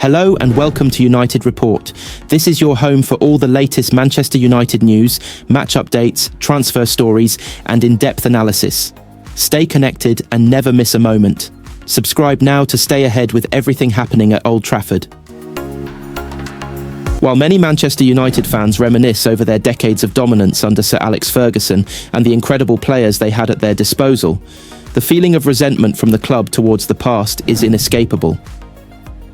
Hello and welcome to United Report. This is your home for all the latest Manchester United news, match updates, transfer stories, and in-depth analysis. Stay connected and never miss a moment. Subscribe now to stay ahead with everything happening at Old Trafford. While many Manchester United fans reminisce over their decades of dominance under Sir Alex Ferguson and the incredible players they had at their disposal, the feeling of resentment from the club towards the past is inescapable.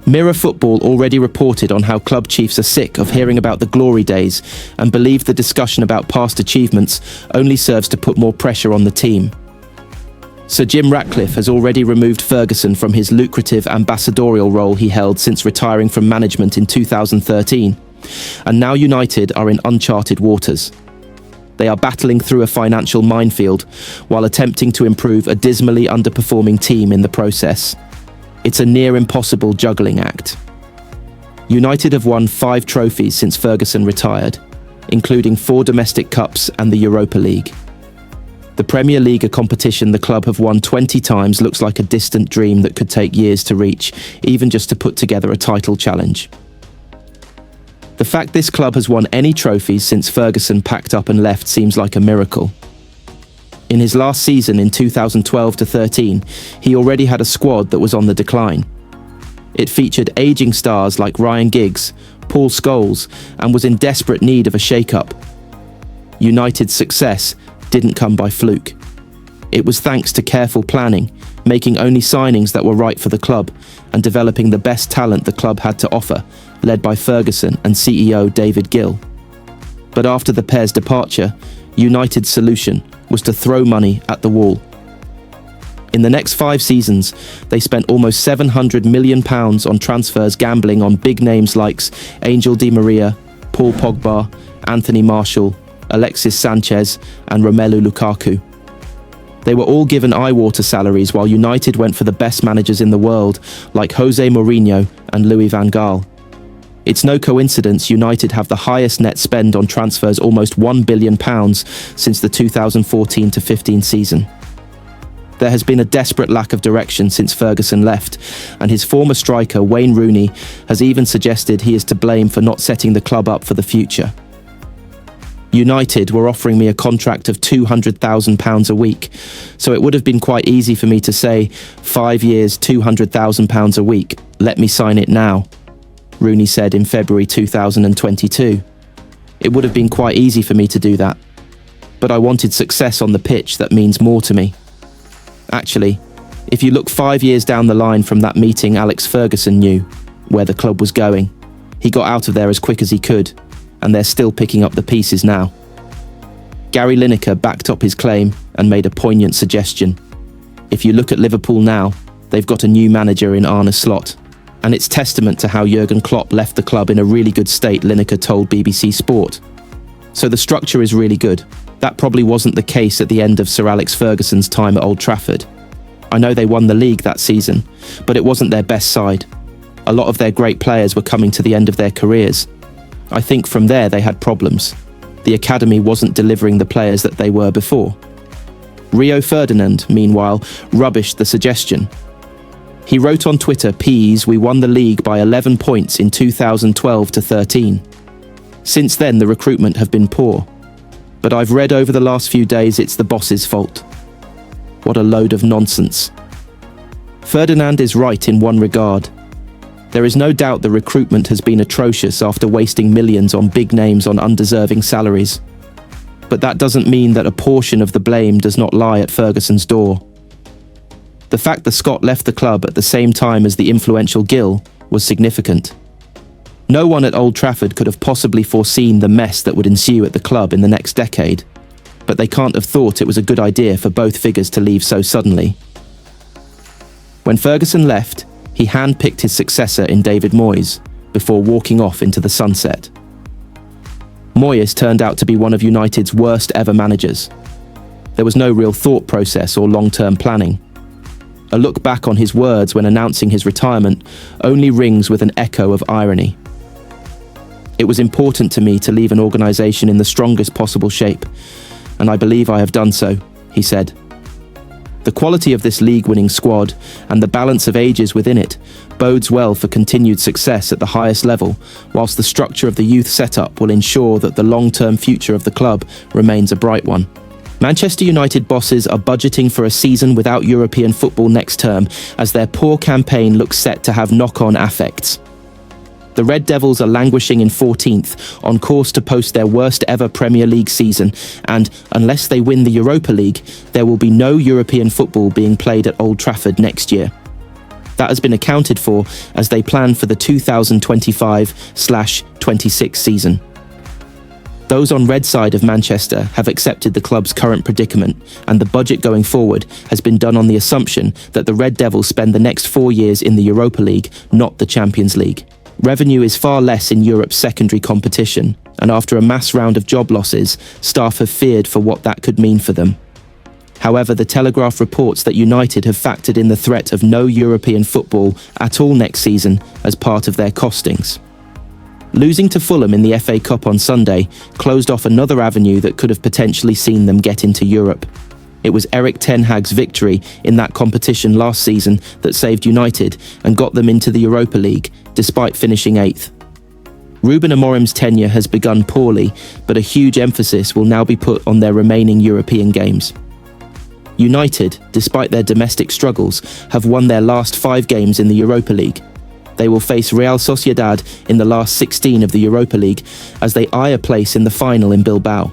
Mirror Football already reported on how club chiefs are sick of hearing about the glory days and believe the discussion about past achievements only serves to put more pressure on the team. Sir Jim Ratcliffe has already removed Ferguson from his lucrative ambassadorial role he held since retiring from management in 2013, and now United are in uncharted waters. They are battling through a financial minefield while attempting to improve a dismally underperforming team in the process. It's a near impossible juggling act. United have won 5 trophies since Ferguson retired, including 4 domestic cups and the Europa League. The Premier League, a competition the club have won 20 times, looks like a distant dream that could take years to reach, even just to put together a title challenge. The fact this club has won any trophies since Ferguson packed up and left seems like a miracle. In his last season in 2012-13, he already had a squad that was on the decline. It featured ageing stars like Ryan Giggs, Paul Scholes, and was in desperate need of a shake-up. United's success didn't come by fluke. It was thanks to careful planning, making only signings that were right for the club, and developing the best talent the club had to offer, led by Ferguson and CEO David Gill. But after the pair's departure, United's solution was to throw money at the wall. In the next 5 seasons, they spent almost £700 million on transfers, gambling on big names like Angel Di Maria, Paul Pogba, Anthony Martial, Alexis Sanchez, and Romelu Lukaku. They were all given eye-water salaries while United went for the best managers in the world, like Jose Mourinho and Louis van Gaal. It's no coincidence United have the highest net spend on transfers, almost £1 billion, since the 2014-15 season. There has been a desperate lack of direction since Ferguson left, and his former striker, Wayne Rooney, has even suggested he is to blame for not setting the club up for the future. United were offering me a contract of £200,000 a week, so it would have been quite easy for me to say, 5 years, £200,000 a week, let me sign it now, Rooney said in February 2022. It would have been quite easy for me to do that, but I wanted success on the pitch that means more to me. Actually, if you look 5 years down the line from that meeting, Alex Ferguson knew where the club was going. He got out of there as quick as he could, and they're still picking up the pieces now. Gary Lineker backed up his claim and made a poignant suggestion. If you look at Liverpool now, they've got a new manager in Arne Slot, and it's testament to how Jurgen Klopp left the club in a really good state, Lineker told BBC Sport. So the structure is really good. That probably wasn't the case at the end of Sir Alex Ferguson's time at Old Trafford. I know they won the league that season, but it wasn't their best side. A lot of their great players were coming to the end of their careers. I think from there they had problems. The academy wasn't delivering the players that they were before. Rio Ferdinand, meanwhile, rubbished the suggestion. He wrote on Twitter, "Peas, we won the league by 11 points in 2012-13. Since then, the recruitment have been poor. But I've read over the last few days it's the boss's fault." What a load of nonsense. Ferdinand is right in one regard. There is no doubt the recruitment has been atrocious after wasting millions on big names on undeserving salaries. But that doesn't mean that a portion of the blame does not lie at Ferguson's door. The fact the Scot left the club at the same time as the influential Gill was significant. No one at Old Trafford could have possibly foreseen the mess that would ensue at the club in the next decade, but they can't have thought it was a good idea for both figures to leave so suddenly. When Ferguson left, he handpicked his successor in David Moyes, before walking off into the sunset. Moyes turned out to be one of United's worst ever managers. There was no real thought process or long-term planning. A look back on his words when announcing his retirement only rings with an echo of irony. "It was important to me to leave an organisation in the strongest possible shape, and I believe I have done so," he said. The quality of this league-winning squad and the balance of ages within it bodes well for continued success at the highest level, whilst the structure of the youth setup will ensure that the long-term future of the club remains a bright one. Manchester United bosses are budgeting for a season without European football next term, as their poor campaign looks set to have knock-on effects. The Red Devils are languishing in 14th, on course to post their worst ever Premier League season, and unless they win the Europa League, there will be no European football being played at Old Trafford next year. That has been accounted for as they plan for the 2025/26 season. Those on red side of Manchester have accepted the club's current predicament, and the budget going forward has been done on the assumption that the Red Devils spend the next 4 years in the Europa League, not the Champions League. Revenue is far less in Europe's secondary competition, and after a mass round of job losses, staff have feared for what that could mean for them. However, the Telegraph reports that United have factored in the threat of no European football at all next season as part of their costings. Losing to Fulham in the FA Cup on Sunday closed off another avenue that could have potentially seen them get into Europe. It was Erik ten Hag's victory in that competition last season that saved United and got them into the Europa League, despite finishing 8th. Ruben Amorim's tenure has begun poorly, but a huge emphasis will now be put on their remaining European games. United, despite their domestic struggles, have won their last 5 games in the Europa League. They will face Real Sociedad in the last 16 of the Europa League as they eye a place in the final in Bilbao.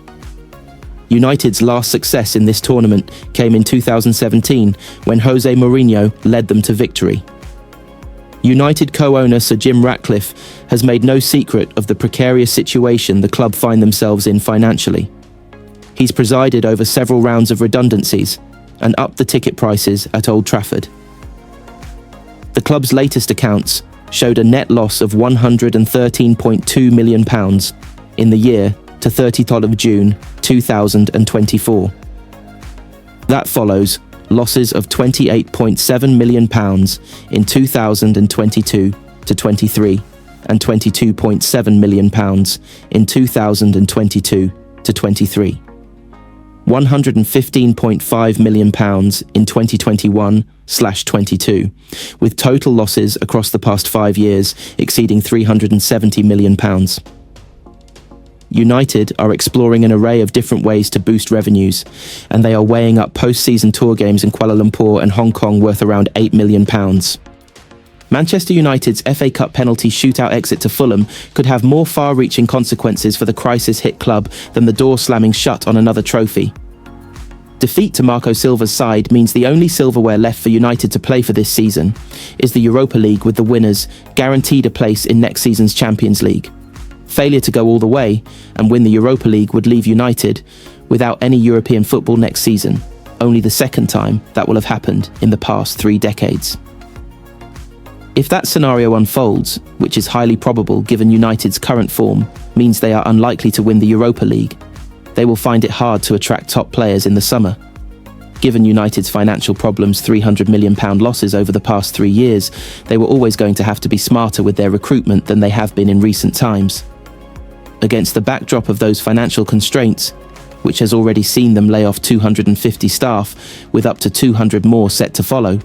United's last success in this tournament came in 2017 when Jose Mourinho led them to victory. United co-owner Sir Jim Ratcliffe has made no secret of the precarious situation the club find themselves in financially. He's presided over several rounds of redundancies and upped the ticket prices at Old Trafford. The club's latest accounts showed a net loss of £113.2 million in the year to 30th of June 2024. That follows losses of £28.7 million in 2022-23 and £22.7 million in 2022-23. £115.5 million in 2021/22, with total losses across the past 5 years exceeding £370 million. United are exploring an array of different ways to boost revenues, and they are weighing up post-season tour games in Kuala Lumpur and Hong Kong worth around £8 million. Manchester United's FA Cup penalty shootout exit to Fulham could have more far-reaching consequences for the crisis-hit club than the door slamming shut on another trophy. Defeat to Marco Silva's side means the only silverware left for United to play for this season is the Europa League, with the winners guaranteed a place in next season's Champions League. Failure to go all the way and win the Europa League would leave United without any European football next season, only the second time that will have happened in the past 3 decades. If that scenario unfolds, which is highly probable given United's current form means they are unlikely to win the Europa League, they will find it hard to attract top players in the summer. Given United's financial problems, £300 million losses over the past 3 years, they were always going to have to be smarter with their recruitment than they have been in recent times. Against the backdrop of those financial constraints, which has already seen them lay off 250 staff, with up to 200 more set to follow,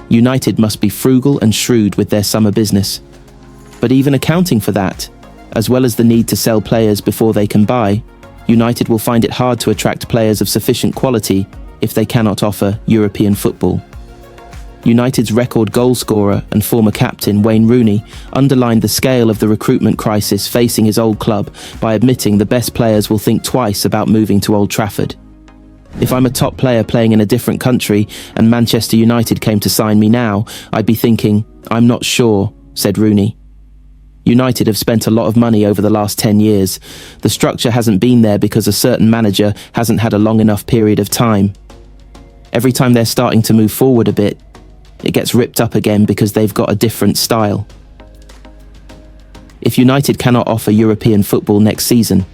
United must be frugal and shrewd with their summer business. But even accounting for that, as well as the need to sell players before they can buy, United will find it hard to attract players of sufficient quality if they cannot offer European football. United's record goalscorer and former captain Wayne Rooney underlined the scale of the recruitment crisis facing his old club by admitting the best players will think twice about moving to Old Trafford. "If I'm a top player playing in a different country and Manchester United came to sign me now, I'd be thinking, I'm not sure," said Rooney. United have spent a lot of money over the last 10 years. The structure hasn't been there because a certain manager hasn't had a long enough period of time. Every time they're starting to move forward a bit, it gets ripped up again because they've got a different style. If United cannot offer European football next season,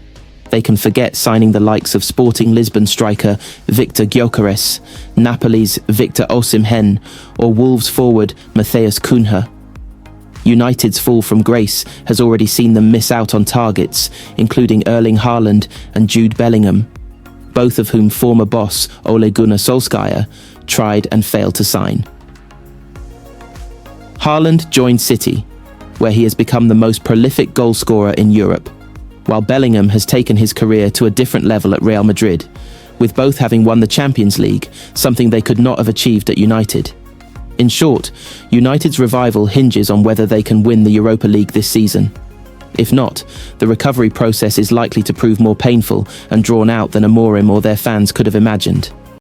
they can forget signing the likes of Sporting Lisbon striker Victor Gyökeres, Napoli's Victor Osimhen, or Wolves forward Matheus Cunha. United's fall from grace has already seen them miss out on targets, including Erling Haaland and Jude Bellingham, both of whom former boss Ole Gunnar Solskjaer tried and failed to sign. Haaland joined City, where he has become the most prolific goalscorer in Europe, while Bellingham has taken his career to a different level at Real Madrid, with both having won the Champions League, something they could not have achieved at United. In short, United's revival hinges on whether they can win the Europa League this season. If not, the recovery process is likely to prove more painful and drawn out than Amorim or their fans could have imagined.